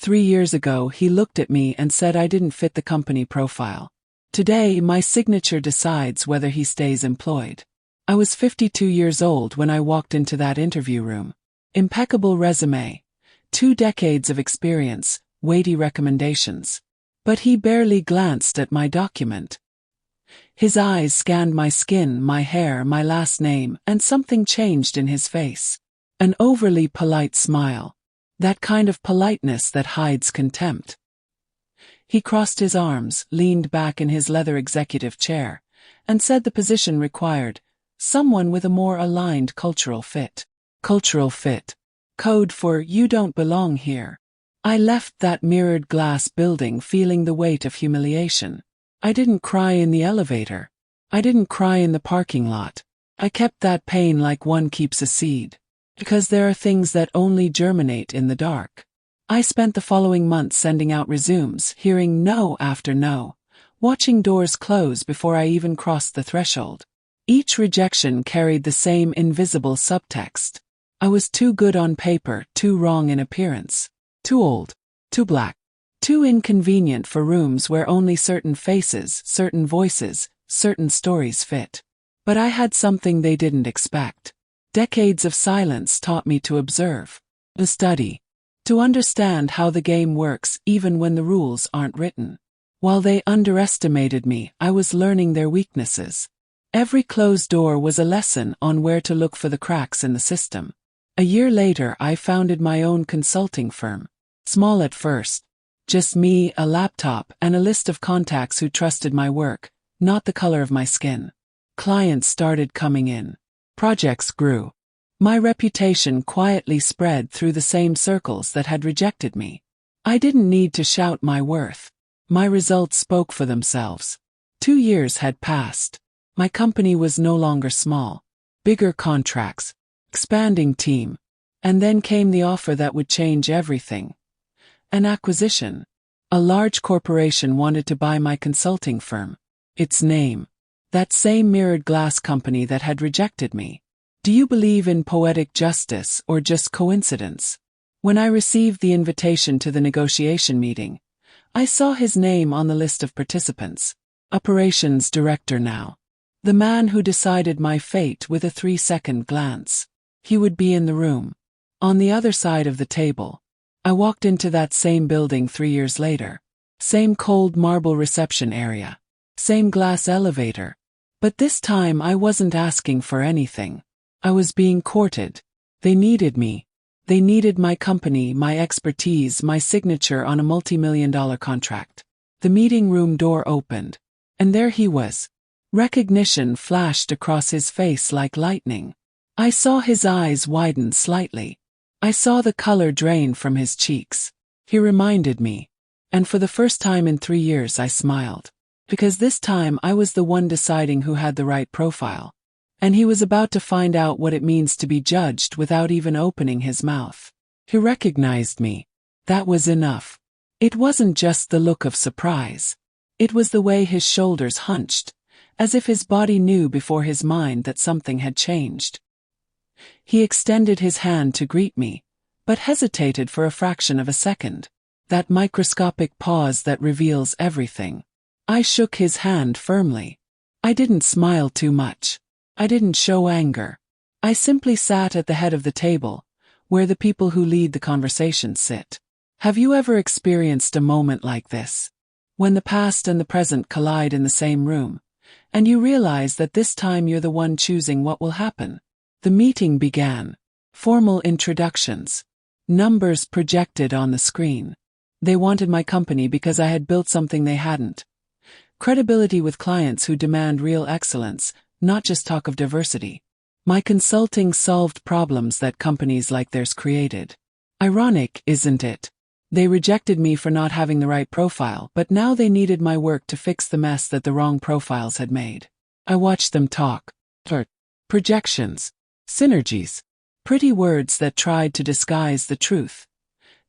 3 years ago, he looked at me and said I didn't fit the company profile. Today, my signature decides whether he stays employed. I was 52 years old when I walked into that interview room. Impeccable resume, 2 decades of experience, weighty recommendations. But he barely glanced at my document. His eyes scanned my skin, my hair, my last name, and something changed in his face. An overly polite smile. That kind of politeness that hides contempt. He crossed his arms, leaned back in his leather executive chair, and said the position required someone with a more aligned cultural fit. Cultural fit. Code for "you don't belong here." I left that mirrored glass building feeling the weight of humiliation. I didn't cry in the elevator. I didn't cry in the parking lot. I kept that pain like one keeps a seed. Because there are things that only germinate in the dark. I spent the following months sending out resumes, hearing no after no, watching doors close before I even crossed the threshold. Each rejection carried the same invisible subtext. I was too good on paper, too wrong in appearance. Too old. Too black. Too inconvenient for rooms where only certain faces, certain voices, certain stories fit. But I had something they didn't expect. Decades of silence taught me to observe, to study, to understand how the game works even when the rules aren't written. While they underestimated me, I was learning their weaknesses. Every closed door was a lesson on where to look for the cracks in the system. A year later, I founded my own consulting firm. Small at first. Just me, a laptop, and a list of contacts who trusted my work, not the color of my skin. Clients started coming in. Projects grew. My reputation quietly spread through the same circles that had rejected me. I didn't need to shout my worth. My results spoke for themselves. 2 years had passed. My company was no longer small. Bigger contracts. Expanding team. And then came the offer that would change everything. An acquisition. A large corporation wanted to buy my consulting firm. Its name. That same mirrored glass company that had rejected me. Do you believe in poetic justice or just coincidence? When I received the invitation to the negotiation meeting, I saw his name on the list of participants. Operations director now. The man who decided my fate with a 3-second glance. He would be in the room. On the other side of the table. I walked into that same building 3 years later. Same cold marble reception area. Same glass elevator. But this time I wasn't asking for anything. I was being courted. They needed me. They needed my company, my expertise, my signature on a multi-million-dollar contract. The meeting room door opened. And there he was. Recognition flashed across his face like lightning. I saw his eyes widen slightly. I saw the color drain from his cheeks. He reminded me. And for the first time in 3 years I smiled. Because this time I was the one deciding who had the right profile. And he was about to find out what it means to be judged without even opening his mouth. He recognized me. That was enough. It wasn't just the look of surprise. It was the way his shoulders hunched, as if his body knew before his mind that something had changed. He extended his hand to greet me, but hesitated for a fraction of a second. That microscopic pause that reveals everything. I shook his hand firmly. I didn't smile too much. I didn't show anger. I simply sat at the head of the table, where the people who lead the conversation sit. Have you ever experienced a moment like this? When the past and the present collide in the same room, and you realize that this time you're the one choosing what will happen? The meeting began. Formal introductions. Numbers projected on the screen. They wanted my company because I had built something they hadn't. Credibility with clients who demand real excellence, not just talk of diversity. My consulting solved problems that companies like theirs created. Ironic, isn't it? They rejected me for not having the right profile, but now they needed my work to fix the mess that the wrong profiles had made. I watched them talk. Projections. Synergies. Pretty words that tried to disguise the truth.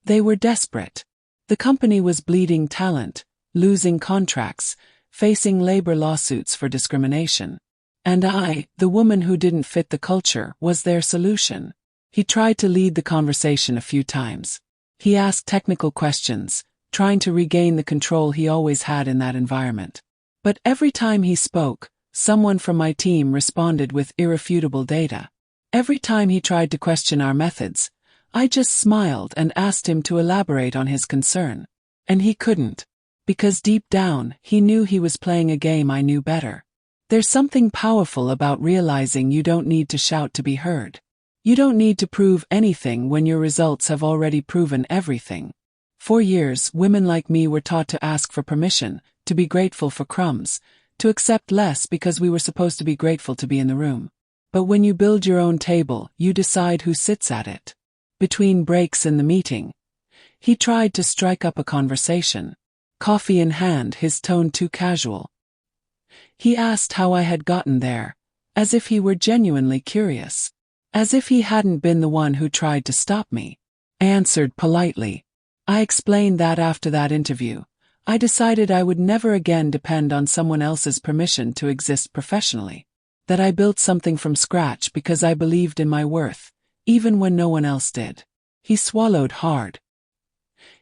They were desperate. The company was bleeding talent, losing contracts, facing labor lawsuits for discrimination. And I, the woman who didn't fit the culture, was their solution. He tried to lead the conversation a few times. He asked technical questions, trying to regain the control he always had in that environment. But every time he spoke, someone from my team responded with irrefutable data. Every time he tried to question our methods, I just smiled and asked him to elaborate on his concern. And he couldn't. Because deep down, he knew he was playing a game I knew better. There's something powerful about realizing you don't need to shout to be heard. You don't need to prove anything when your results have already proven everything. For years, women like me were taught to ask for permission, to be grateful for crumbs, to accept less because we were supposed to be grateful to be in the room. But when you build your own table, you decide who sits at it. Between breaks in the meeting, he tried to strike up a conversation. Coffee in hand, his tone too casual. He asked how I had gotten there, as if he were genuinely curious. As if he hadn't been the one who tried to stop me. I answered politely. I explained that after that interview, I decided I would never again depend on someone else's permission to exist professionally. That I built something from scratch because I believed in my worth, even when no one else did. He swallowed hard.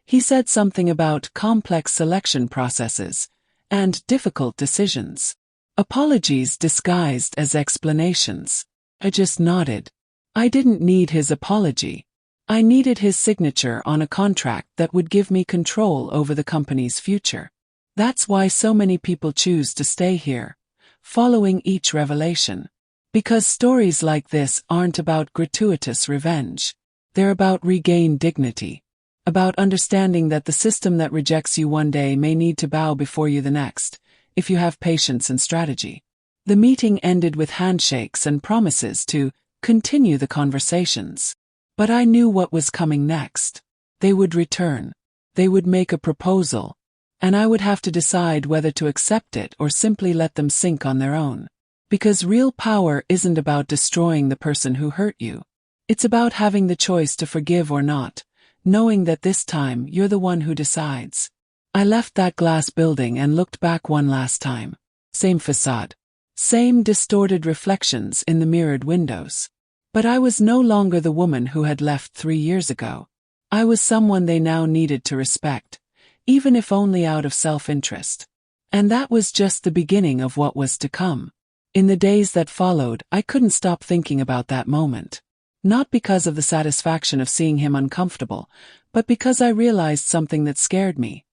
He said something about complex selection processes and difficult decisions. Apologies disguised as explanations. I just nodded. I didn't need his apology. I needed his signature on a contract that would give me control over the company's future. That's why so many people choose to stay here, following each revelation. Because stories like this aren't about gratuitous revenge. They're about regained dignity. About understanding that the system that rejects you one day may need to bow before you the next, if you have patience and strategy. The meeting ended with handshakes and promises to continue the conversations. But I knew what was coming next. They would return. They would make a proposal. And I would have to decide whether to accept it or simply let them sink on their own. Because real power isn't about destroying the person who hurt you. It's about having the choice to forgive or not, knowing that this time you're the one who decides. I left that glass building and looked back one last time. Same facade. Same distorted reflections in the mirrored windows. But I was no longer the woman who had left 3 years ago. I was someone they now needed to respect, even if only out of self-interest. And that was just the beginning of what was to come. In the days that followed, I couldn't stop thinking about that moment. Not because of the satisfaction of seeing him uncomfortable, but because I realized something that scared me.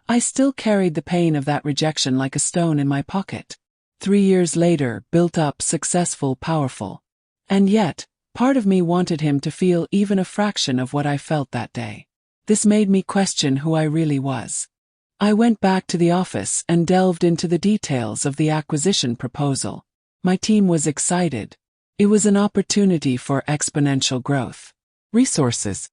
I still carried the pain of that rejection like a stone in my pocket. 3 years later, built up, successful, powerful. And yet, part of me wanted him to feel even a fraction of what I felt that day. This made me question who I really was. I went back to the office and delved into the details of the acquisition proposal. My team was excited. It was an opportunity for exponential growth. Resources.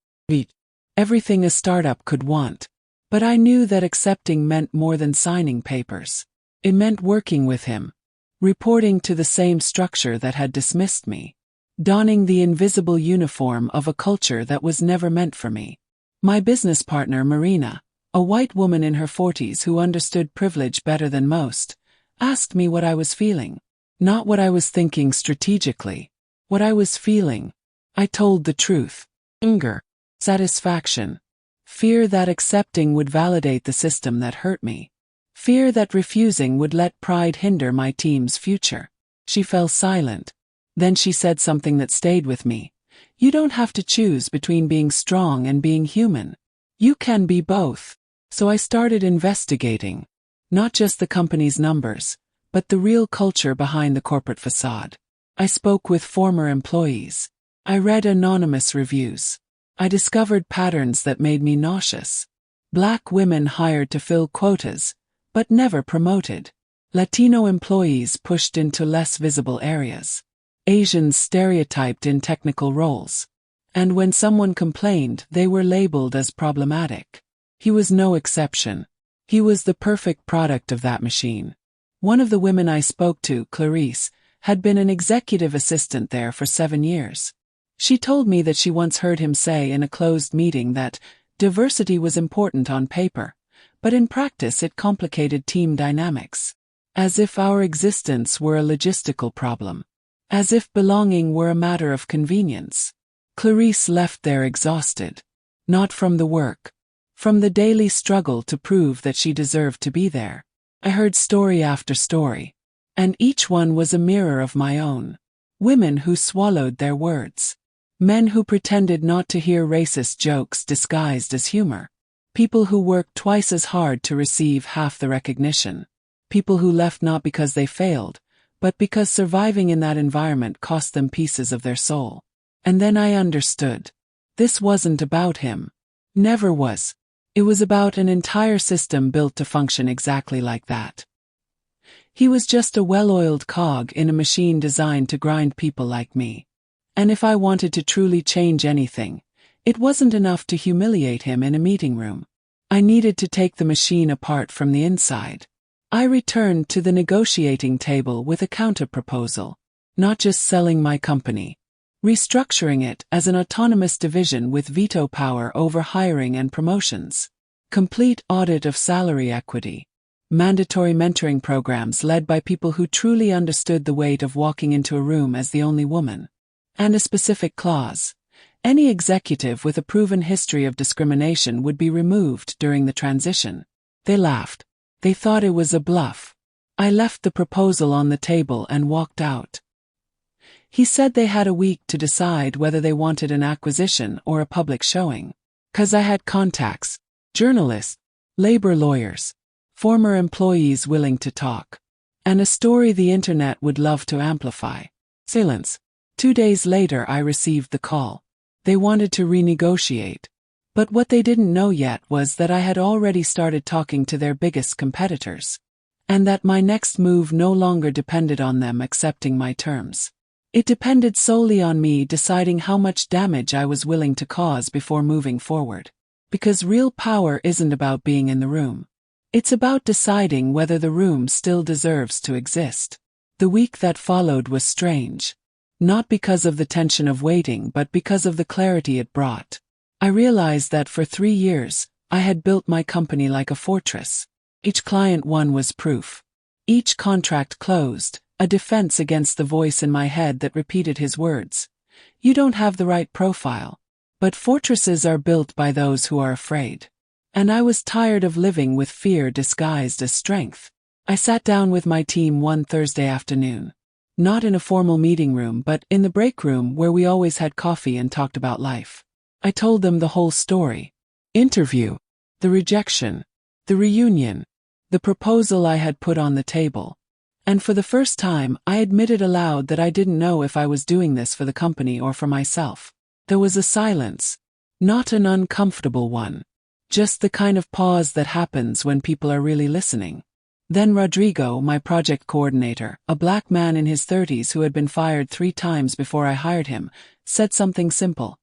Everything a startup could want. But I knew that accepting meant more than signing papers. It meant working with him. Reporting to the same structure that had dismissed me. Donning the invisible uniform of a culture that was never meant for me. My business partner, Marina, a white woman in her 40s who understood privilege better than most, asked me what I was feeling. Not what I was thinking strategically. What I was feeling. I told the truth. Anger. Satisfaction. Fear that accepting would validate the system that hurt me. Fear that refusing would let pride hinder my team's future. She fell silent. Then she said something that stayed with me. You don't have to choose between being strong and being human. You can be both. So I started investigating. Not just the company's numbers, but the real culture behind the corporate facade. I spoke with former employees. I read anonymous reviews. I discovered patterns that made me nauseous. Black women hired to fill quotas, but never promoted. Latino employees pushed into less visible areas. Asians stereotyped in technical roles. And when someone complained, they were labeled as problematic. He was no exception. He was the perfect product of that machine. One of the women I spoke to, Clarice, had been an executive assistant there for 7 years. She told me that she once heard him say in a closed meeting that diversity was important on paper, but in practice it complicated team dynamics. As if our existence were a logistical problem. As if belonging were a matter of convenience. Clarice left there exhausted. Not from the work. From the daily struggle to prove that she deserved to be there. I heard story after story. And each one was a mirror of my own. Women who swallowed their words. Men who pretended not to hear racist jokes disguised as humor. People who worked twice as hard to receive half the recognition. People who left not because they failed, but because surviving in that environment cost them pieces of their soul. And then I understood. This wasn't about him. Never was. It was about an entire system built to function exactly like that. He was just a well-oiled cog in a machine designed to grind people like me. And if I wanted to truly change anything, it wasn't enough to humiliate him in a meeting room. I needed to take the machine apart from the inside. I returned to the negotiating table with a counter-proposal, not just selling my company. Restructuring it as an autonomous division with veto power over hiring and promotions. Complete audit of salary equity. Mandatory mentoring programs led by people who truly understood the weight of walking into a room as the only woman. And a specific clause. Any executive with a proven history of discrimination would be removed during the transition. They laughed. They thought it was a bluff. I left the proposal on the table and walked out. He said they had a week to decide whether they wanted an acquisition or a public showing. 'Cause I had contacts, journalists, labor lawyers, former employees willing to talk, and a story the internet would love to amplify. Silence. 2 days later I received the call. They wanted to renegotiate. But what they didn't know yet was that I had already started talking to their biggest competitors. And that my next move no longer depended on them accepting my terms. It depended solely on me deciding how much damage I was willing to cause before moving forward. Because real power isn't about being in the room. It's about deciding whether the room still deserves to exist. The week that followed was strange. Not because of the tension of waiting, but because of the clarity it brought. I realized that for 3 years, I had built my company like a fortress. Each client won was proof. Each contract closed, a defense against the voice in my head that repeated his words. You don't have the right profile. But fortresses are built by those who are afraid. And I was tired of living with fear disguised as strength. I sat down with my team one Thursday afternoon. Not in a formal meeting room, but in the break room where we always had coffee and talked about life. I told them the whole story. Interview. The rejection. The reunion. The proposal I had put on the table. And for the first time, I admitted aloud that I didn't know if I was doing this for the company or for myself. There was a silence. Not an uncomfortable one. Just the kind of pause that happens when people are really listening. Then Rodrigo, my project coordinator, a black man in his 30s who had been fired 3 times before I hired him, said something simple.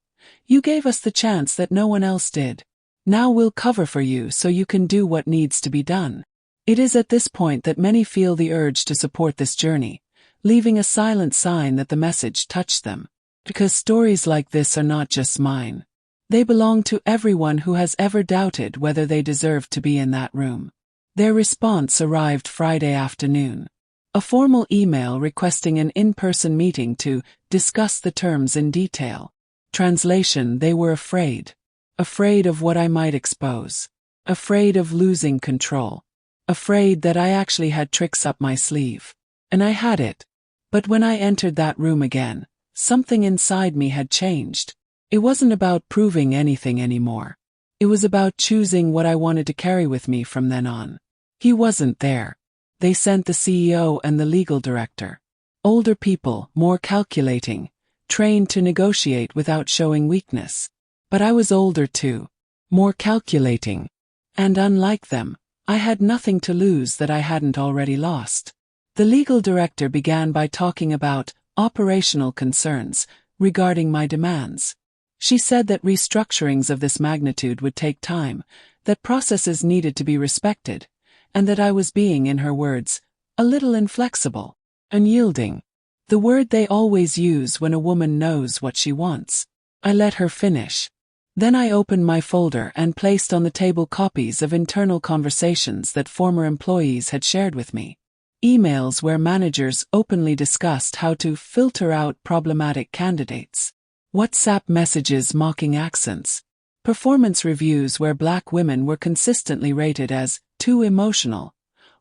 You gave us the chance that no one else did. Now we'll cover for you so you can do what needs to be done. It is at this point that many feel the urge to support this journey, leaving a silent sign that the message touched them. Because stories like this are not just mine. They belong to everyone who has ever doubted whether they deserved to be in that room. Their response arrived Friday afternoon. A formal email requesting an in-person meeting to discuss the terms in detail. Translation: they were afraid. Afraid of what I might expose. Afraid of losing control. Afraid that I actually had tricks up my sleeve. And I had it. But when I entered that room again, something inside me had changed. It wasn't about proving anything anymore. It was about choosing what I wanted to carry with me from then on. He wasn't there. They sent the CEO and the legal director. Older people, more calculating, trained to negotiate without showing weakness. But I was older too. More calculating. And unlike them, I had nothing to lose that I hadn't already lost. The legal director began by talking about operational concerns regarding my demands. She said that restructurings of this magnitude would take time, that processes needed to be respected, and that I was being, in her words, a little inflexible, unyielding. The word they always use when a woman knows what she wants. I let her finish. Then I opened my folder and placed on the table copies of internal conversations that former employees had shared with me. Emails where managers openly discussed how to filter out problematic candidates. WhatsApp messages mocking accents. Performance reviews where Black women were consistently rated as too emotional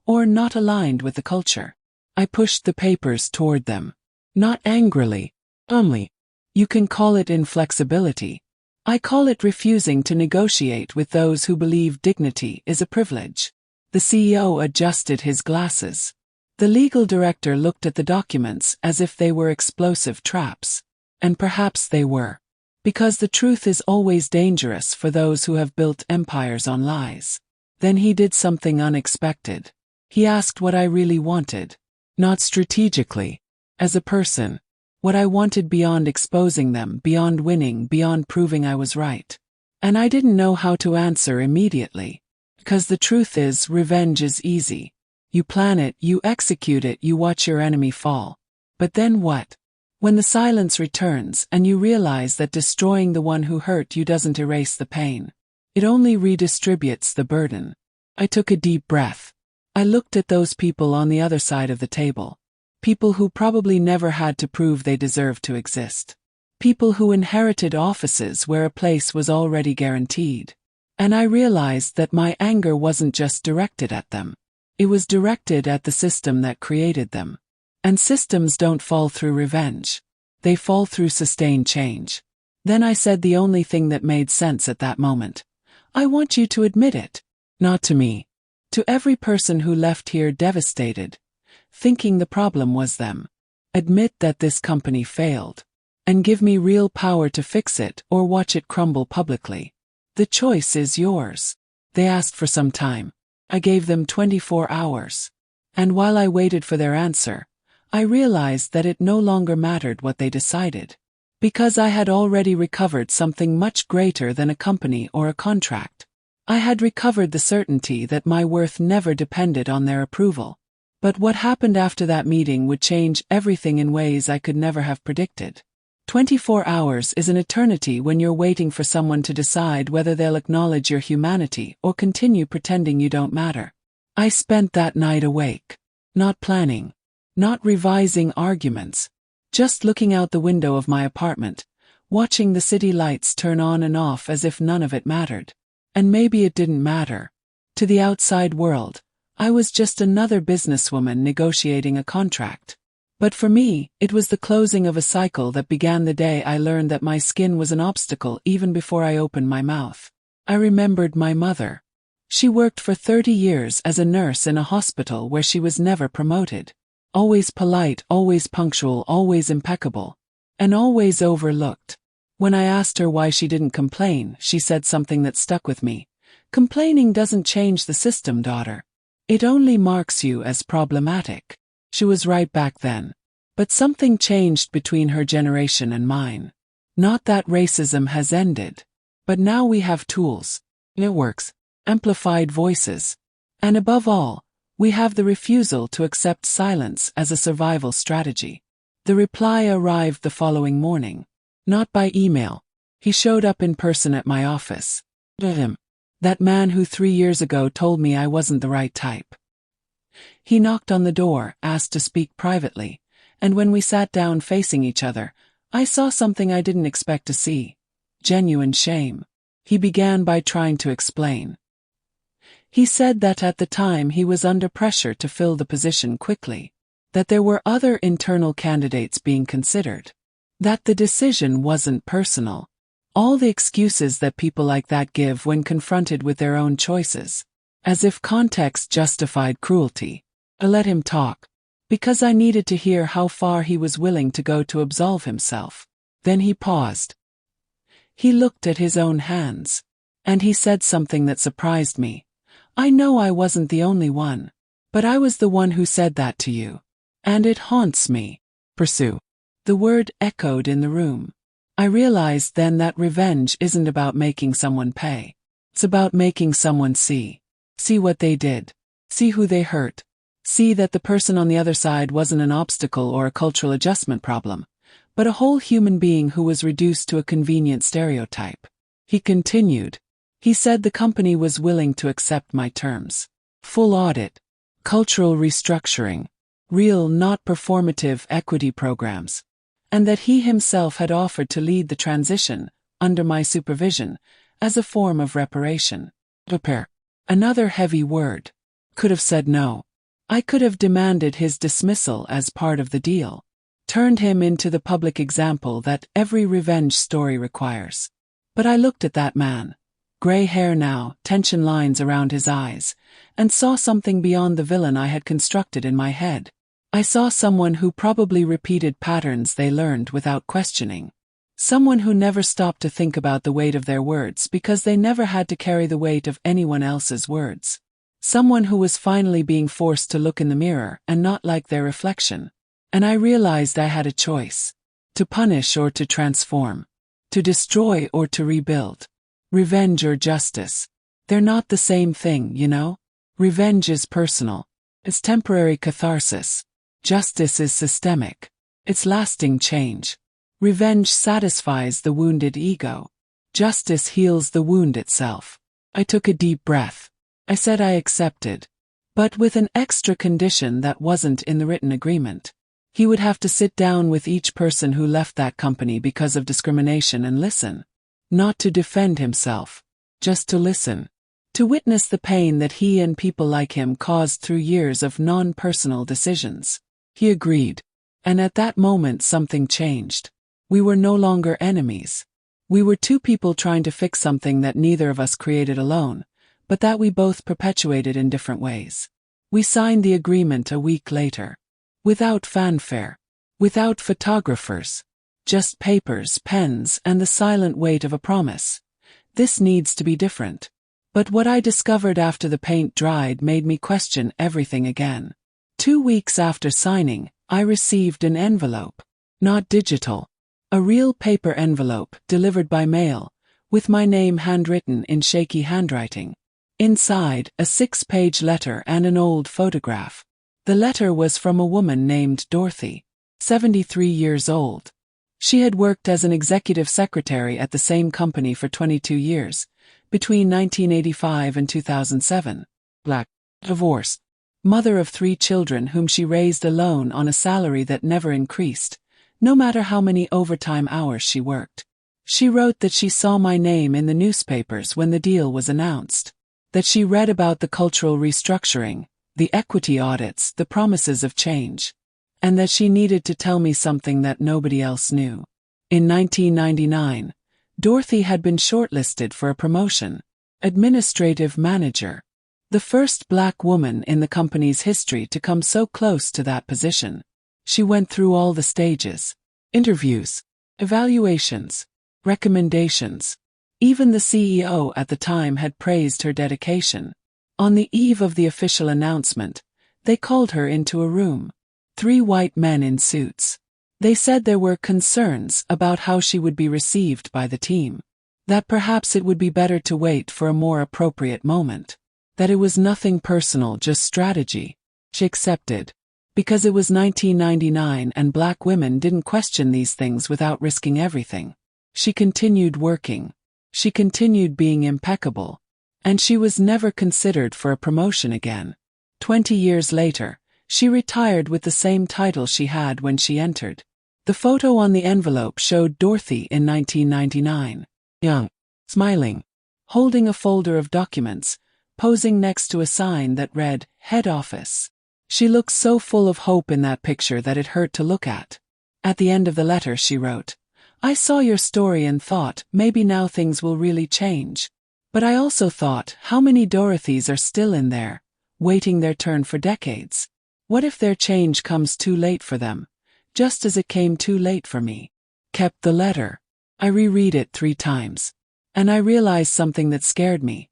or not aligned with the culture. I pushed the papers toward them. Not angrily, only. You can call it inflexibility. I call it refusing to negotiate with those who believe dignity is a privilege. The CEO adjusted his glasses. The legal director looked at the documents as if they were explosive traps. And perhaps they were. Because the truth is always dangerous for those who have built empires on lies. Then he did something unexpected. He asked what I really wanted. Not strategically. As a person. What I wanted beyond exposing them, beyond winning, beyond proving I was right. And I didn't know how to answer immediately. Because the truth is, revenge is easy. You plan it, you execute it, you watch your enemy fall. But then what? When the silence returns and you realize that destroying the one who hurt you doesn't erase the pain. It only redistributes the burden. I took a deep breath. I looked at those people on the other side of the table. People who probably never had to prove they deserved to exist. People who inherited offices where a place was already guaranteed. And I realized that my anger wasn't just directed at them. It was directed at the system that created them. And systems don't fall through revenge. They fall through sustained change. Then I said the only thing that made sense at that moment. I want you to admit it. Not to me. To every person who left here devastated. Thinking the problem was them. Admit that this company failed. And give me real power to fix it or watch it crumble publicly. The choice is yours. They asked for some time. I gave them 24 hours. And while I waited for their answer, I realized that it no longer mattered what they decided. Because I had already recovered something much greater than a company or a contract. I had recovered the certainty that my worth never depended on their approval. But what happened after that meeting would change everything in ways I could never have predicted. 24 hours is an eternity when you're waiting for someone to decide whether they'll acknowledge your humanity or continue pretending you don't matter. I spent that night awake. Not planning. Not revising arguments. Just looking out the window of my apartment, watching the city lights turn on and off as if none of it mattered. And maybe it didn't matter. To the outside world, I was just another businesswoman negotiating a contract. But for me, it was the closing of a cycle that began the day I learned that my skin was an obstacle even before I opened my mouth. I remembered my mother. She worked for 30 years as a nurse in a hospital where she was never promoted. Always polite, always punctual, always impeccable. And always overlooked. When I asked her why she didn't complain, she said something that stuck with me. Complaining doesn't change the system, daughter. It only marks you as problematic. She was right back then. But something changed between her generation and mine. Not that racism has ended. But now we have tools, networks, amplified voices. And above all, we have the refusal to accept silence as a survival strategy. The reply arrived the following morning. Not by email. He showed up in person at my office. That man who 3 years ago told me I wasn't the right type. He knocked on the door, asked to speak privately, and when we sat down facing each other, I saw something I didn't expect to see. Genuine shame. He began by trying to explain. He said that at the time he was under pressure to fill the position quickly, that there were other internal candidates being considered, that the decision wasn't personal. All the excuses that people like that give when confronted with their own choices. As if context justified cruelty. I let him talk. Because I needed to hear how far he was willing to go to absolve himself. Then he paused. He looked at his own hands. And he said something that surprised me. I know I wasn't the only one. But I was the one who said that to you. And it haunts me. Pursue. The word echoed in the room. I realized then that revenge isn't about making someone pay. It's about making someone see. See what they did. See who they hurt. See that the person on the other side wasn't an obstacle or a cultural adjustment problem, but a whole human being who was reduced to a convenient stereotype. He continued. He said the company was willing to accept my terms. Full audit. Cultural restructuring. Real, not performative equity programs. And that he himself had offered to lead the transition, under my supervision, as a form of reparation. Repair. Another heavy word. Could have said no. I could have demanded his dismissal as part of the deal. Turned him into the public example that every revenge story requires. But I looked at that man, gray hair now, tension lines around his eyes, and saw something beyond the villain I had constructed in my head. I saw someone who probably repeated patterns they learned without questioning. Someone who never stopped to think about the weight of their words because they never had to carry the weight of anyone else's words. Someone who was finally being forced to look in the mirror and not like their reflection. And I realized I had a choice. To punish or to transform. To destroy or to rebuild. Revenge or justice. They're not the same thing, you know? Revenge is personal. It's temporary catharsis. Justice is systemic. It's lasting change. Revenge satisfies the wounded ego. Justice heals the wound itself. I took a deep breath. I said I accepted. But with an extra condition that wasn't in the written agreement. He would have to sit down with each person who left that company because of discrimination and listen. Not to defend himself. Just to listen. To witness the pain that he and people like him caused through years of non-personal decisions. He agreed. And at that moment something changed. We were no longer enemies. We were two people trying to fix something that neither of us created alone, but that we both perpetuated in different ways. We signed the agreement a week later. Without fanfare. Without photographers. Just papers, pens, and the silent weight of a promise. This needs to be different. But what I discovered after the paint dried made me question everything again. 2 weeks after signing, I received an envelope. Not digital. A real paper envelope, delivered by mail, with my name handwritten in shaky handwriting. Inside, a 6-page letter and an old photograph. The letter was from a woman named Dorothy, 73 years old. She had worked as an executive secretary at the same company for 22 years, between 1985 and 2007. Black. Divorced. Mother of 3 children whom she raised alone on a salary that never increased, no matter how many overtime hours she worked. She wrote that she saw my name in the newspapers when the deal was announced. That she read about the cultural restructuring, the equity audits, the promises of change. And that she needed to tell me something that nobody else knew. In 1999, Dorothy had been shortlisted for a promotion. Administrative manager. The first black woman in the company's history to come so close to that position. She went through all the stages. Interviews. Evaluations. Recommendations. Even the CEO at the time had praised her dedication. On the eve of the official announcement, they called her into a room. 3 white men in suits. They said there were concerns about how she would be received by the team. That perhaps it would be better to wait for a more appropriate moment. That it was nothing personal, just strategy. She accepted. Because it was 1999 and black women didn't question these things without risking everything. She continued working. She continued being impeccable. And she was never considered for a promotion again. 20 years later, she retired with the same title she had when she entered. The photo on the envelope showed Dorothy in 1999. Young. Smiling. Holding a folder of documents, posing next to a sign that read, Head Office. She looked so full of hope in that picture that it hurt to look at. At the end of the letter she wrote, I saw your story and thought, maybe now things will really change. But I also thought, how many Dorothys are still in there, waiting their turn for decades? What if their change comes too late for them, just as it came too late for me? Kept the letter. I reread it 3 times. And I realized something that scared me.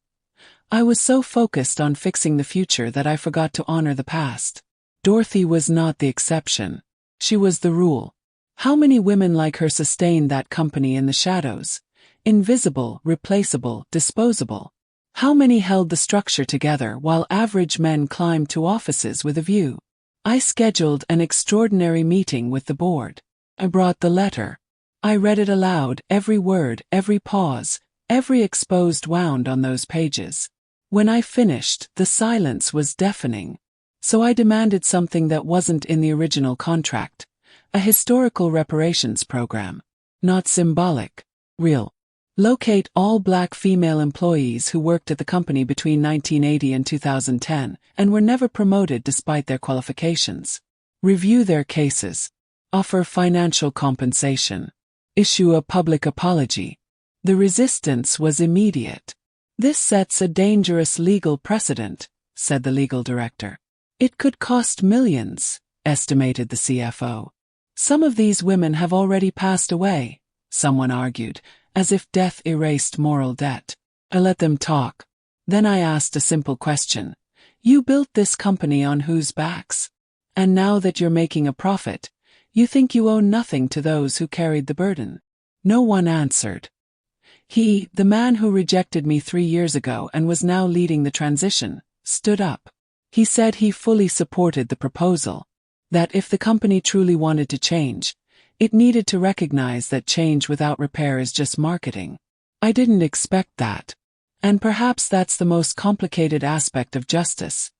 I was so focused on fixing the future that I forgot to honor the past. Dorothy was not the exception. She was the rule. How many women like her sustained that company in the shadows? Invisible, replaceable, disposable. How many held the structure together while average men climbed to offices with a view? I scheduled an extraordinary meeting with the board. I brought the letter. I read it aloud, every word, every pause, every exposed wound on those pages. When I finished, the silence was deafening. So I demanded something that wasn't in the original contract. A historical reparations program. Not symbolic. Real. Locate all black female employees who worked at the company between 1980 and 2010 and were never promoted despite their qualifications. Review their cases. Offer financial compensation. Issue a public apology. The resistance was immediate. This sets a dangerous legal precedent, said the legal director. It could cost millions, estimated the CFO. Some of these women have already passed away, someone argued, as if death erased moral debt. I let them talk. Then I asked a simple question. You built this company on whose backs? And now that you're making a profit, you think you owe nothing to those who carried the burden? No one answered. He, the man who rejected me 3 years ago and was now leading the transition, stood up. He said he fully supported the proposal, that if the company truly wanted to change, it needed to recognize that change without repair is just marketing. I didn't expect that. And perhaps that's the most complicated aspect of justice.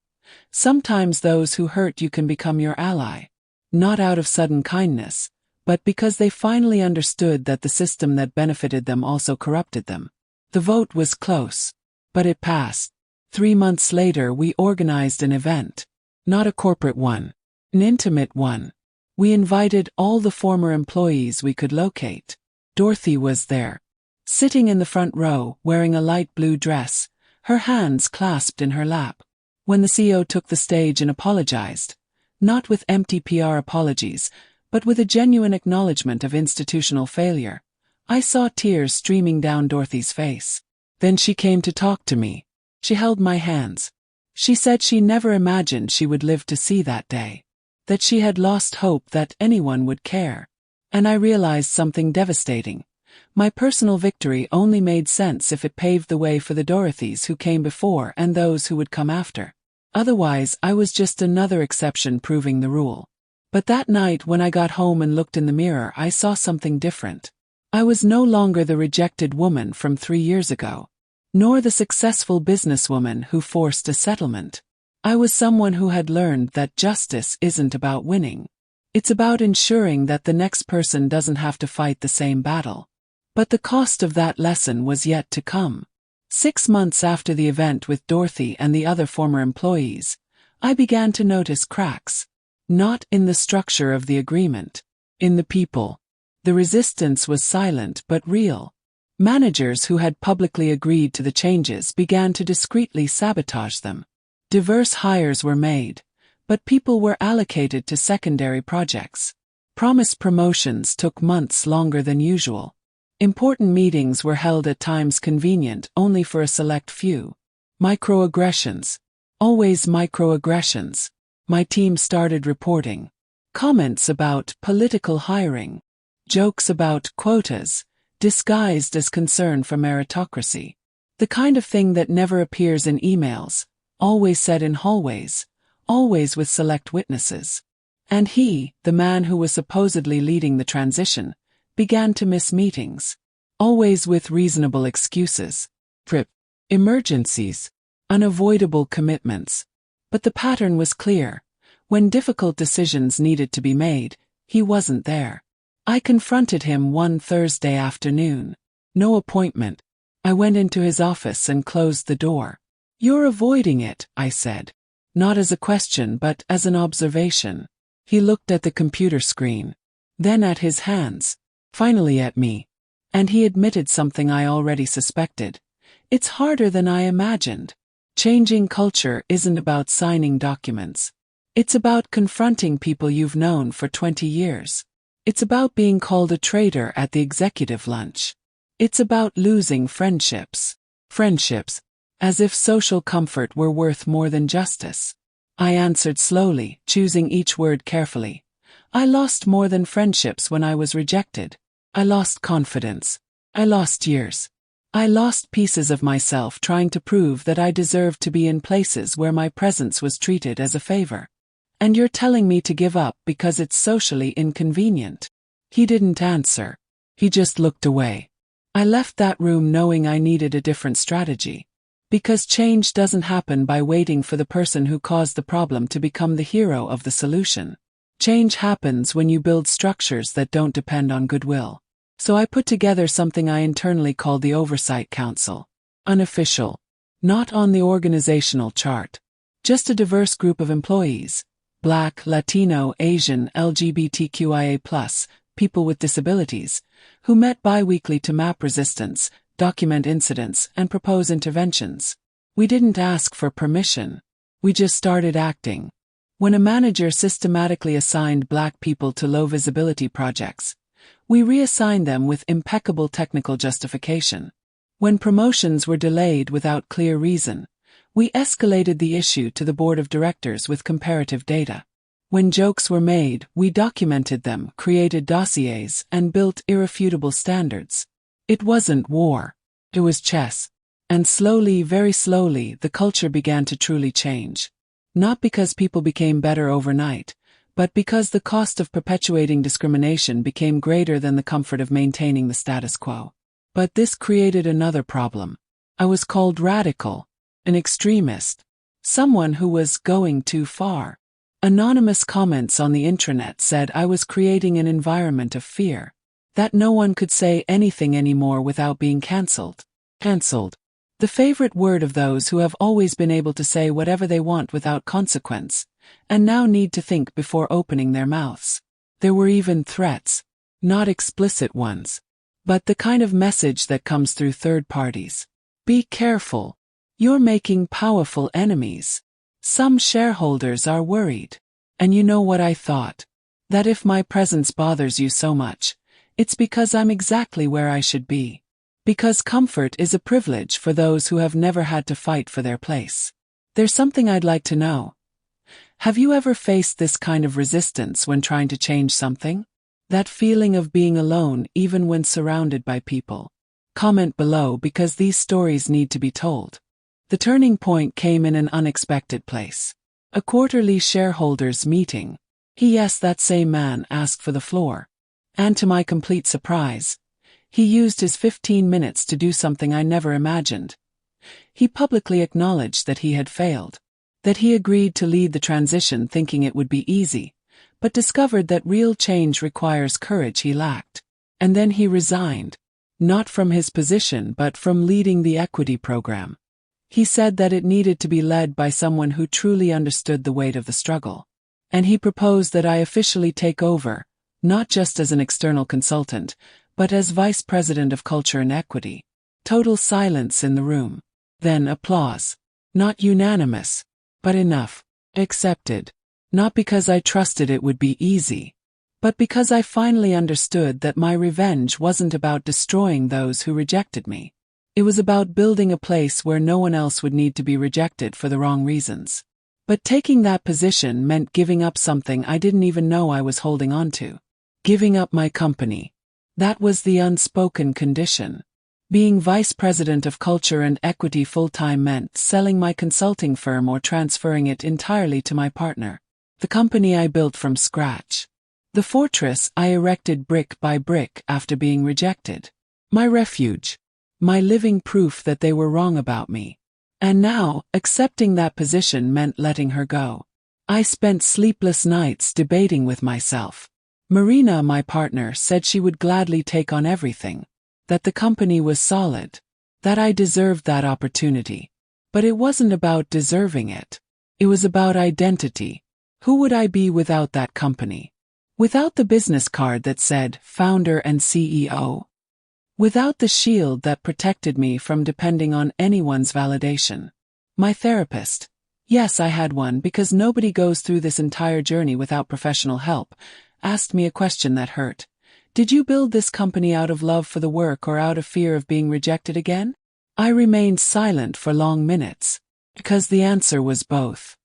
Sometimes those who hurt you can become your ally, not out of sudden kindness, but because they finally understood that the system that benefited them also corrupted them. The vote was close, but it passed. 3 months later we organized an event. Not a corporate one, an intimate one. We invited all the former employees we could locate. Dorothy was there, sitting in the front row, wearing a light blue dress, her hands clasped in her lap. When the CEO took the stage and apologized, not with empty PR apologies, but with a genuine acknowledgement of institutional failure, I saw tears streaming down Dorothy's face. Then she came to talk to me. She held my hands. She said she never imagined she would live to see that day, that she had lost hope that anyone would care. And I realized something devastating. My personal victory only made sense if it paved the way for the Dorothys who came before and those who would come after. Otherwise, I was just another exception proving the rule. But that night when I got home and looked in the mirror, I saw something different. I was no longer the rejected woman from 3 years ago, nor the successful businesswoman who forced a settlement. I was someone who had learned that justice isn't about winning. It's about ensuring that the next person doesn't have to fight the same battle. But the cost of that lesson was yet to come. 6 months after the event with Dorothy and the other former employees, I began to notice cracks. Not in the structure of the agreement, in the people. The resistance was silent but real. Managers who had publicly agreed to the changes began to discreetly sabotage them. Diverse hires were made, but people were allocated to secondary projects. Promised promotions took months longer than usual. Important meetings were held at times convenient only for a select few. Microaggressions. Always microaggressions. My team started reporting. Comments about political hiring. Jokes about quotas, disguised as concern for meritocracy. The kind of thing that never appears in emails, always said in hallways, always with select witnesses. And he, the man who was supposedly leading the transition, began to miss meetings. Always with reasonable excuses. Trip. Emergencies. Unavoidable commitments. But the pattern was clear. When difficult decisions needed to be made, he wasn't there. I confronted him one Thursday afternoon. No appointment. I went into his office and closed the door. You're avoiding it, I said. Not as a question but as an observation. He looked at the computer screen. Then at his hands. Finally at me. And he admitted something I already suspected. It's harder than I imagined. Changing culture isn't about signing documents. It's about confronting people you've known for 20 years. It's about being called a traitor at the executive lunch. It's about losing friendships. Friendships. As if social comfort were worth more than justice. I answered slowly, choosing each word carefully. I lost more than friendships when I was rejected. I lost confidence. I lost years. I lost pieces of myself trying to prove that I deserved to be in places where my presence was treated as a favor. And you're telling me to give up because it's socially inconvenient. He didn't answer. He just looked away. I left that room knowing I needed a different strategy. Because change doesn't happen by waiting for the person who caused the problem to become the hero of the solution. Change happens when you build structures that don't depend on goodwill. So I put together something I internally called the Oversight Council. Unofficial. Not on the organizational chart. Just a diverse group of employees. Black, Latino, Asian, LGBTQIA+, people with disabilities, who met bi-weekly to map resistance, document incidents, and propose interventions. We didn't ask for permission. We just started acting. When a manager systematically assigned Black people to low-visibility projects, we reassigned them with impeccable technical justification. When promotions were delayed without clear reason, we escalated the issue to the board of directors with comparative data. When jokes were made, we documented them, created dossiers, and built irrefutable standards. It wasn't war. It was chess. And slowly, very slowly, the culture began to truly change. Not because people became better overnight, but because the cost of perpetuating discrimination became greater than the comfort of maintaining the status quo. But this created another problem. I was called radical, an extremist, someone who was going too far. Anonymous comments on the intranet said I was creating an environment of fear, that no one could say anything anymore without being cancelled. Cancelled. The favorite word of those who have always been able to say whatever they want without consequence, and now need to think before opening their mouths. There were even threats. Not explicit ones, but the kind of message that comes through third parties. Be careful. You're making powerful enemies. Some shareholders are worried. And you know what I thought? That if my presence bothers you so much, it's because I'm exactly where I should be. Because comfort is a privilege for those who have never had to fight for their place. There's something I'd like to know. Have you ever faced this kind of resistance when trying to change something? That feeling of being alone even when surrounded by people? Comment below because these stories need to be told. The turning point came in an unexpected place. A quarterly shareholders meeting. Yes, that same man asked for the floor. And to my complete surprise, he used his 15 minutes to do something I never imagined. He publicly acknowledged that he had failed, that he agreed to lead the transition thinking it would be easy, but discovered that real change requires courage he lacked. And then he resigned, not from his position but from leading the equity program. He said that it needed to be led by someone who truly understood the weight of the struggle. And he proposed that I officially take over, not just as an external consultant, but as Vice President of Culture and Equity. Total silence in the room. Then applause. Not unanimous, but enough. Accepted. Not because I trusted it would be easy, but because I finally understood that my revenge wasn't about destroying those who rejected me. It was about building a place where no one else would need to be rejected for the wrong reasons. But taking that position meant giving up something I didn't even know I was holding on to. Giving up my company. That was the unspoken condition. Being Vice President of Culture and Equity full-time meant selling my consulting firm or transferring it entirely to my partner. The company I built from scratch. The fortress I erected brick by brick after being rejected. My refuge. My living proof that they were wrong about me. And now, accepting that position meant letting her go. I spent sleepless nights debating with myself. Marina, my partner, said she would gladly take on everything. That the company was solid. That I deserved that opportunity. But it wasn't about deserving it. It was about identity. Who would I be without that company? Without the business card that said founder and CEO? Without the shield that protected me from depending on anyone's validation? My therapist. Yes, I had one because nobody goes through this entire journey without professional help. Asked me a question that hurt. Did you build this company out of love for the work or out of fear of being rejected again? I remained silent for long minutes. Because the answer was both.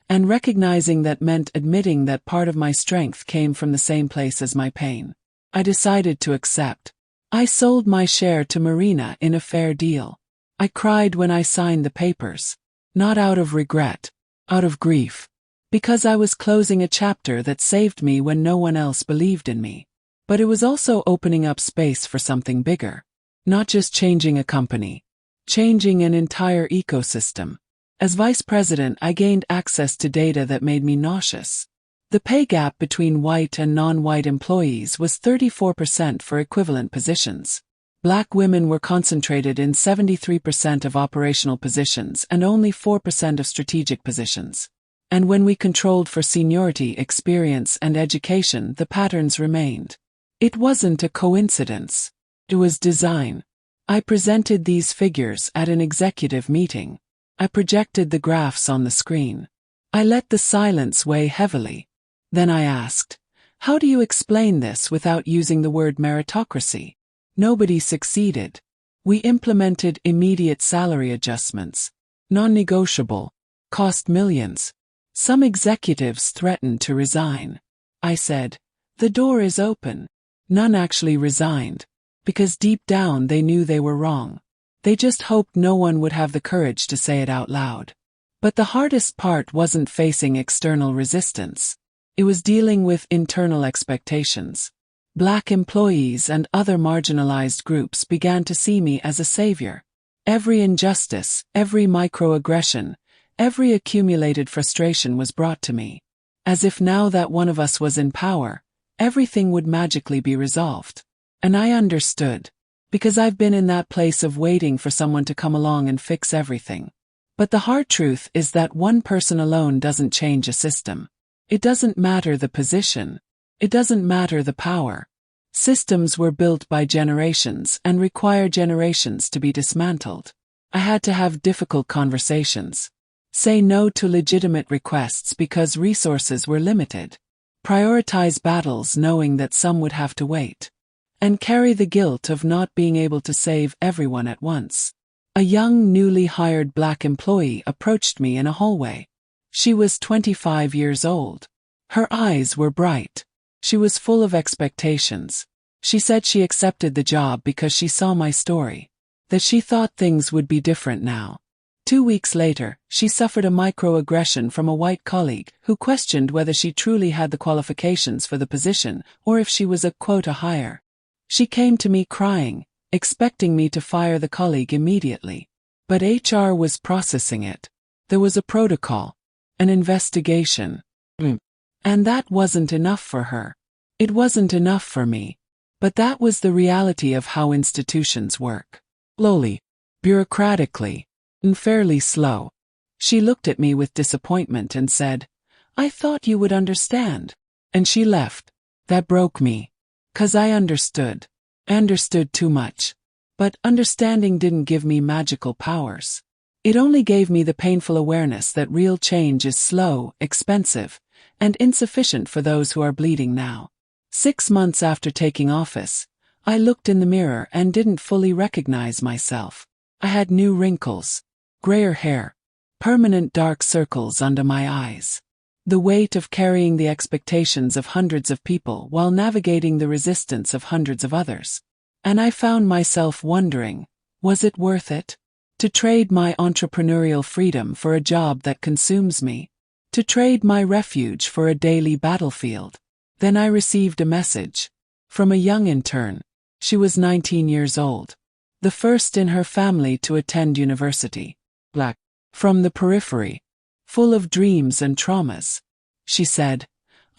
And recognizing that meant admitting that part of my strength came from the same place as my pain. I decided to accept. I sold my share to Marina in a fair deal. I cried when I signed the papers. Not out of regret. Out of grief. Because I was closing a chapter that saved me when no one else believed in me. But it was also opening up space for something bigger. Not just changing a company. Changing an entire ecosystem. As vice president, I gained access to data that made me nauseous. The pay gap between white and non-white employees was 34% for equivalent positions. Black women were concentrated in 73% of operational positions and only 4% of strategic positions. And when we controlled for seniority, experience, and education, the patterns remained. It wasn't a coincidence. It was design. I presented these figures at an executive meeting. I projected the graphs on the screen. I let the silence weigh heavily. Then I asked, how do you explain this without using the word meritocracy? Nobody succeeded. We implemented immediate salary adjustments. Non-negotiable. Cost millions. Some executives threatened to resign. I said, the door is open. None actually resigned. Because deep down they knew they were wrong. They just hoped no one would have the courage to say it out loud. But the hardest part wasn't facing external resistance. It was dealing with internal expectations. Black employees and other marginalized groups began to see me as a savior. Every injustice, every microaggression, every accumulated frustration was brought to me. As if now that one of us was in power, everything would magically be resolved. And I understood. Because I've been in that place of waiting for someone to come along and fix everything. But the hard truth is that one person alone doesn't change a system. It doesn't matter the position. It doesn't matter the power. Systems were built by generations and require generations to be dismantled. I had to have difficult conversations. Say no to legitimate requests because resources were limited. Prioritize battles knowing that some would have to wait. And carry the guilt of not being able to save everyone at once. A young, newly hired black employee approached me in a hallway. She was 25 years old. Her eyes were bright. She was full of expectations. She said she accepted the job because she saw my story. That she thought things would be different now. 2 weeks later, she suffered a microaggression from a white colleague who questioned whether she truly had the qualifications for the position or if she was a quota hire. She came to me crying, expecting me to fire the colleague immediately. But HR was processing it. There was a protocol, an investigation. And that wasn't enough for her. It wasn't enough for me. But that was the reality of how institutions work. Slowly, bureaucratically, and fairly slow. She looked at me with disappointment and said, I thought you would understand. And she left. That broke me. 'Cause I understood. I understood too much. But understanding didn't give me magical powers. It only gave me the painful awareness that real change is slow, expensive, and insufficient for those who are bleeding now. 6 months after taking office, I looked in the mirror and didn't fully recognize myself. I had new wrinkles, grayer hair, permanent dark circles under my eyes. The weight of carrying the expectations of hundreds of people while navigating the resistance of hundreds of others. And I found myself wondering, was it worth it? To trade my entrepreneurial freedom for a job that consumes me? To trade my refuge for a daily battlefield? Then I received a message. From a young intern. She was 19 years old. The first in her family to attend university. Black. From the periphery. Full of dreams and traumas. She said,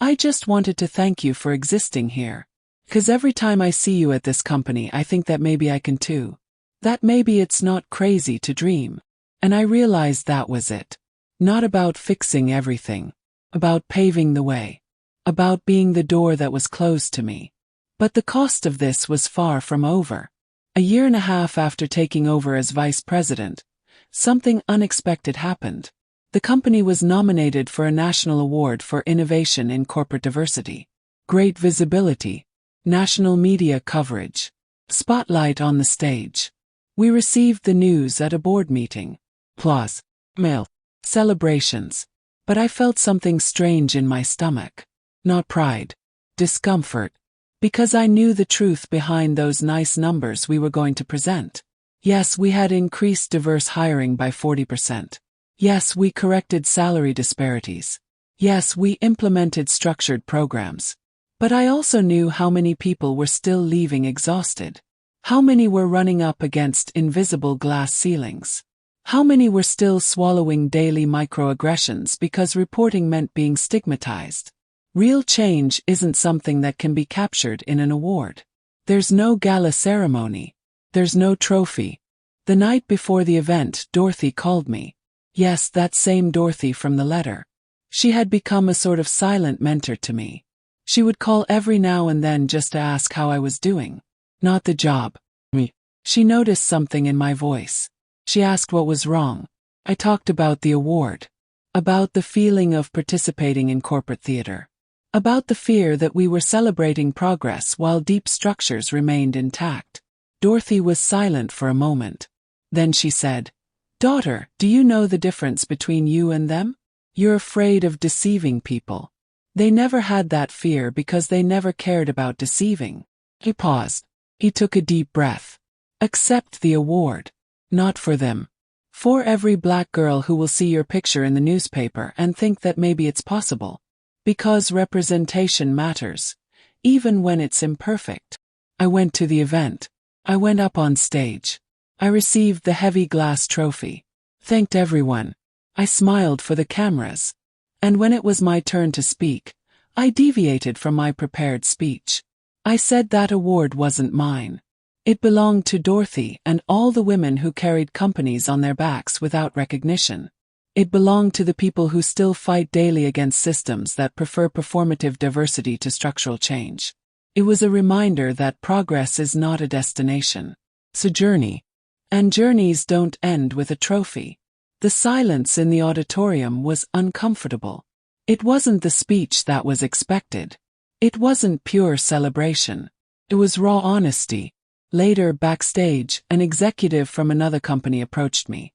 I just wanted to thank you for existing here. 'Cause every time I see you at this company I think that maybe I can too. That maybe it's not crazy to dream. And I realized that was it. Not about fixing everything. About paving the way. About being the door that was closed to me. But the cost of this was far from over. A year and a half after taking over as vice president, something unexpected happened. The company was nominated for a national award for innovation in corporate diversity. Great visibility. National media coverage. Spotlight on the stage. We received the news at a board meeting. Applause. Mail. Celebrations. But I felt something strange in my stomach. Not pride. Discomfort. Because I knew the truth behind those nice numbers we were going to present. Yes, we had increased diverse hiring by 40%. Yes, we corrected salary disparities. Yes, we implemented structured programs. But I also knew how many people were still leaving exhausted. How many were running up against invisible glass ceilings. How many were still swallowing daily microaggressions because reporting meant being stigmatized. Real change isn't something that can be captured in an award. There's no gala ceremony. There's no trophy. The night before the event, Dorothy called me. Yes, that same Dorothy from the letter. She had become a sort of silent mentor to me. She would call every now and then just to ask how I was doing. Not the job. Me. She noticed something in my voice. She asked what was wrong. I talked about the award. About the feeling of participating in corporate theater. About the fear that we were celebrating progress while deep structures remained intact. Dorothy was silent for a moment. Then she said, "Daughter, do you know the difference between you and them? You're afraid of deceiving people. They never had that fear because they never cared about deceiving." He paused. He took a deep breath. "Accept the award. Not for them. For every black girl who will see your picture in the newspaper and think that maybe it's possible. Because representation matters, even when it's imperfect." I went to the event. I went up on stage. I received the heavy glass trophy. Thanked everyone. I smiled for the cameras. And when it was my turn to speak, I deviated from my prepared speech. I said that award wasn't mine. It belonged to Dorothy and all the women who carried companies on their backs without recognition. It belonged to the people who still fight daily against systems that prefer performative diversity to structural change. It was a reminder that progress is not a destination. It's a journey. And journeys don't end with a trophy. The silence in the auditorium was uncomfortable. It wasn't the speech that was expected. It wasn't pure celebration. It was raw honesty. Later, backstage, an executive from another company approached me.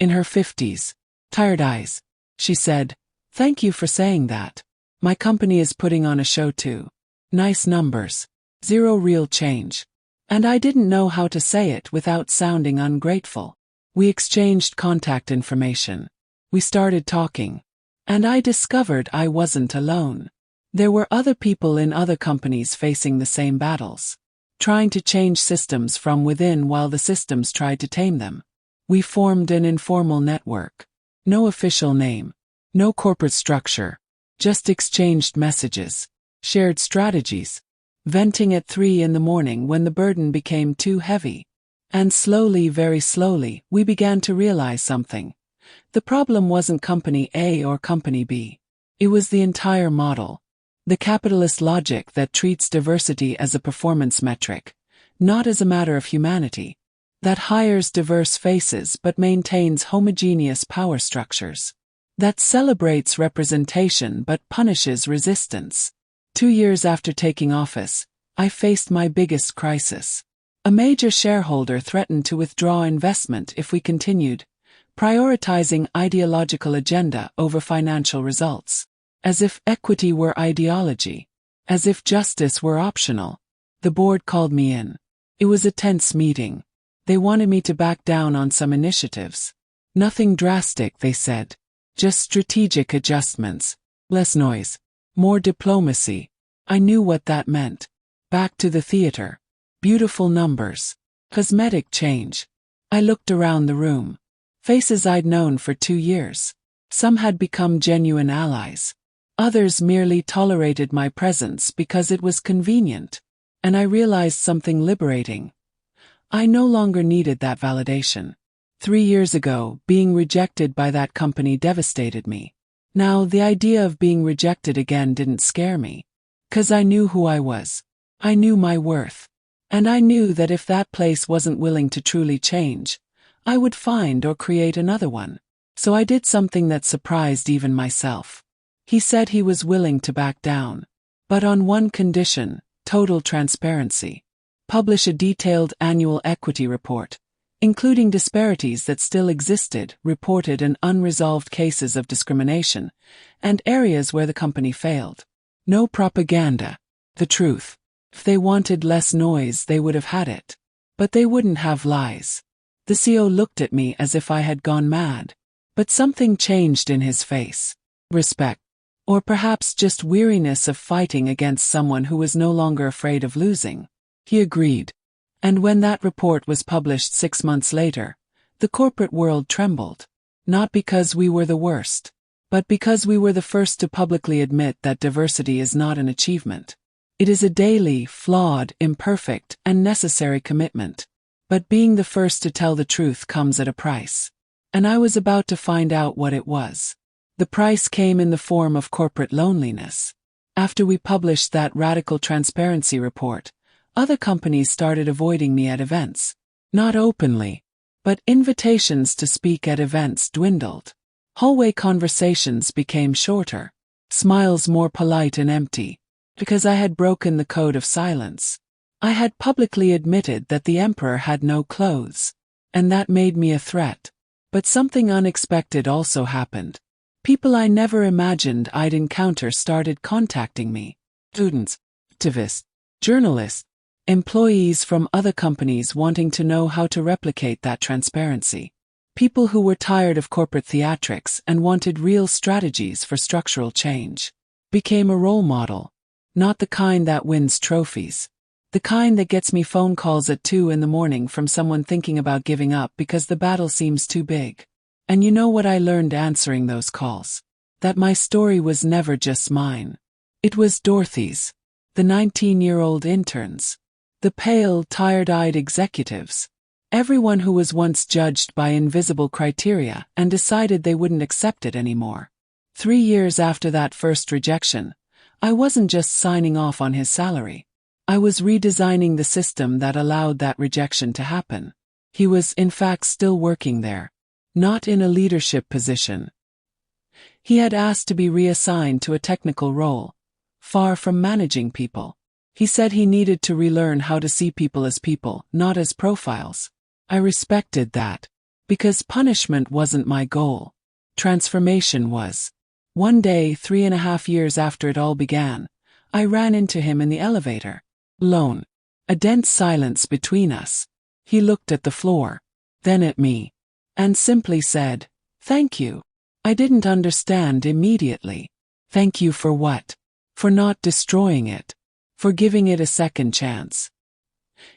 In her 50s. Tired eyes. She said, "Thank you for saying that. My company is putting on a show too. Nice numbers. Zero real change." And I didn't know how to say it without sounding ungrateful. We exchanged contact information. We started talking. And I discovered I wasn't alone. There were other people in other companies facing the same battles. Trying to change systems from within while the systems tried to tame them. We formed an informal network. No official name. No corporate structure. Just exchanged messages. Shared strategies. Venting at 3 in the morning when the burden became too heavy. And slowly, very slowly, we began to realize something. The problem wasn't Company A or Company B. It was the entire model. The capitalist logic that treats diversity as a performance metric, not as a matter of humanity. That hires diverse faces but maintains homogeneous power structures. That celebrates representation but punishes resistance. 2 years after taking office, I faced my biggest crisis. A major shareholder threatened to withdraw investment if we continued, prioritizing ideological agenda over financial results. As if equity were ideology. As if justice were optional. The board called me in. It was a tense meeting. They wanted me to back down on some initiatives. Nothing drastic, they said. Just strategic adjustments. Less noise. More diplomacy. I knew what that meant. Back to the theater. Beautiful numbers. Cosmetic change. I looked around the room. Faces I'd known for 2 years. Some had become genuine allies. Others merely tolerated my presence because it was convenient. And I realized something liberating. I no longer needed that validation. 3 years ago, being rejected by that company devastated me. Now, the idea of being rejected again didn't scare me. 'Cause I knew who I was. I knew my worth. And I knew that if that place wasn't willing to truly change, I would find or create another one. So I did something that surprised even myself. He said he was willing to back down. But on one condition, total transparency. Publish a detailed annual equity report, including disparities that still existed, reported and unresolved cases of discrimination, and areas where the company failed. No propaganda. The truth. If they wanted less noise, they would have had it. But they wouldn't have lies. The CEO looked at me as if I had gone mad. But something changed in his face. Respect. Or perhaps just weariness of fighting against someone who was no longer afraid of losing. He agreed. And when that report was published 6 months later, the corporate world trembled. Not because we were the worst, but because we were the first to publicly admit that diversity is not an achievement. It is a daily, flawed, imperfect, and necessary commitment. But being the first to tell the truth comes at a price. And I was about to find out what it was. The price came in the form of corporate loneliness. After we published that radical transparency report, other companies started avoiding me at events. Not openly, but invitations to speak at events dwindled. Hallway conversations became shorter, smiles more polite and empty, because I had broken the code of silence. I had publicly admitted that the emperor had no clothes, and that made me a threat. But something unexpected also happened. People I never imagined I'd encounter started contacting me. Students, activists, journalists, employees from other companies wanting to know how to replicate that transparency. People who were tired of corporate theatrics and wanted real strategies for structural change. Became a role model. Not the kind that wins trophies. The kind that gets me phone calls at 2 a.m. from someone thinking about giving up because the battle seems too big. And you know what I learned answering those calls? That my story was never just mine. It was Dorothy's. The 19-year-old interns. The pale, tired-eyed executives. Everyone who was once judged by invisible criteria and decided they wouldn't accept it anymore. 3 years after that first rejection, I wasn't just signing off on his salary. I was redesigning the system that allowed that rejection to happen. He was, in fact, still working there. Not in a leadership position. He had asked to be reassigned to a technical role, far from managing people. He said he needed to relearn how to see people as people, not as profiles. I respected that, because punishment wasn't my goal. Transformation was. One day, 3.5 years after it all began, I ran into him in the elevator. Alone. A dense silence between us. He looked at the floor, then at me, and simply said, "Thank you." I didn't understand immediately. Thank you for what? For not destroying it. For giving it a second chance.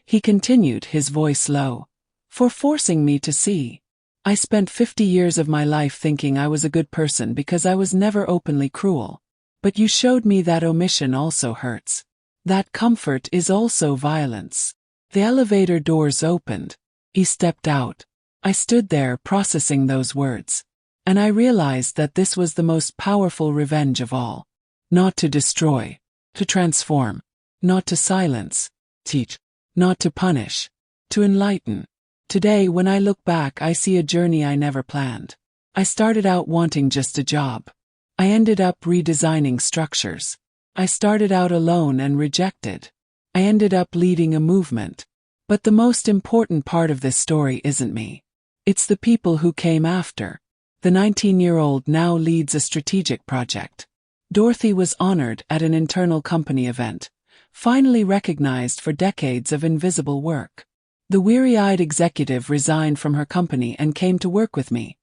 He continued, his voice low. For forcing me to see. I spent 50 years of my life thinking I was a good person because I was never openly cruel. But you showed me that omission also hurts. That comfort is also violence. The elevator doors opened. He stepped out. I stood there processing those words. And I realized that this was the most powerful revenge of all. Not to destroy. To transform. Not to silence. Teach. Not to punish. To enlighten. Today, when I look back, I see a journey I never planned. I started out wanting just a job. I ended up redesigning structures. I started out alone and rejected. I ended up leading a movement. But the most important part of this story isn't me. It's the people who came after. The 19-year-old now leads a strategic project. Dorothy was honored at an internal company event, finally recognized for decades of invisible work. The weary-eyed executive resigned from her company and came to work with me,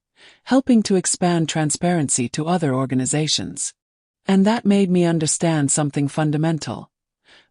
helping to expand transparency to other organizations. And that made me understand something fundamental.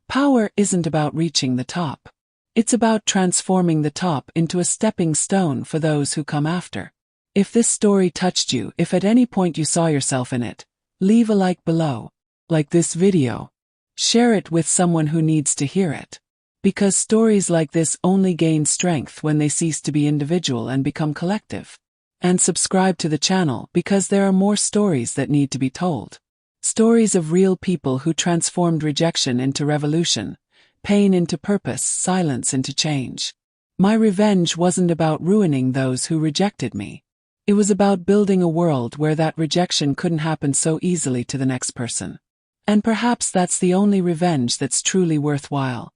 Power isn't about reaching the top. It's about transforming the top into a stepping stone for those who come after. If this story touched you, if at any point you saw yourself in it, leave a like below. Like this video. Share it with someone who needs to hear it. Because stories like this only gain strength when they cease to be individual and become collective. And subscribe to the channel because there are more stories that need to be told. Stories of real people who transformed rejection into revolution, pain into purpose, silence into change. My revenge wasn't about ruining those who rejected me. It was about building a world where that rejection couldn't happen so easily to the next person. And perhaps that's the only revenge that's truly worthwhile.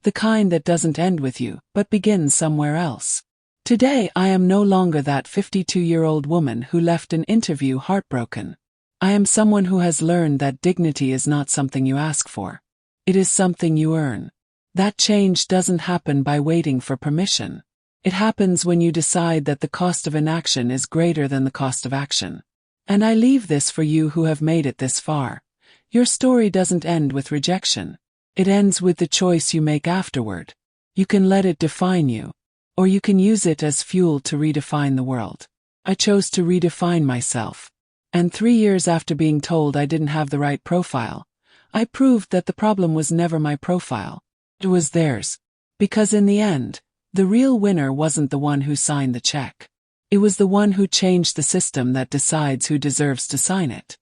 The kind that doesn't end with you, but begins somewhere else. Today I am no longer that 52-year-old woman who left an interview heartbroken. I am someone who has learned that dignity is not something you ask for. It is something you earn. That change doesn't happen by waiting for permission. It happens when you decide that the cost of inaction is greater than the cost of action. And I leave this for you who have made it this far. Your story doesn't end with rejection. It ends with the choice you make afterward. You can let it define you, or you can use it as fuel to redefine the world. I chose to redefine myself. And 3 years after being told I didn't have the right profile, I proved that the problem was never my profile. It was theirs. Because in the end, the real winner wasn't the one who signed the check. It was the one who changed the system that decides who deserves to sign it.